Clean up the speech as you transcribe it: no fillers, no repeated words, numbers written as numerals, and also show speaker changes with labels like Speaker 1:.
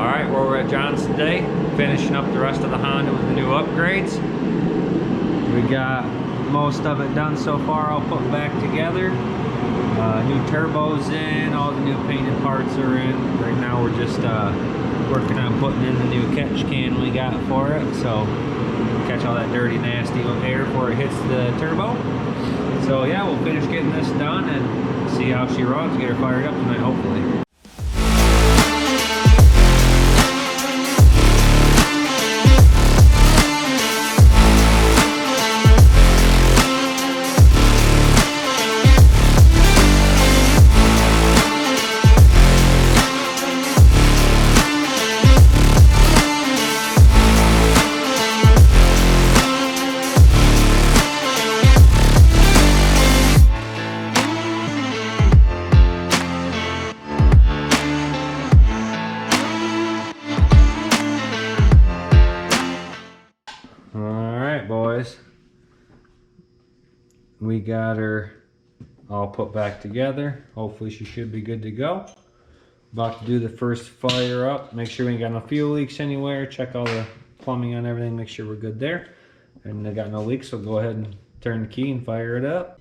Speaker 1: Alright, well, we're at John's today, finishing up the rest of the Honda with the new upgrades. We got most of it done so far, all put back together. New turbos in, all the new painted parts are in. Right now we're just working on putting in the new catch can we got for it, so catch all that dirty, nasty air before it hits the turbo. So yeah, we'll finish getting this done and see how she runs, get her fired up tonight, hopefully. Alright boys, we got her all put back together. Hopefully she should be good to go. About to do the first fire up, make sure we ain't got no fuel leaks anywhere, check all the plumbing on everything, make sure we're good there. And they got no leaks, so go ahead and turn the key and fire it up.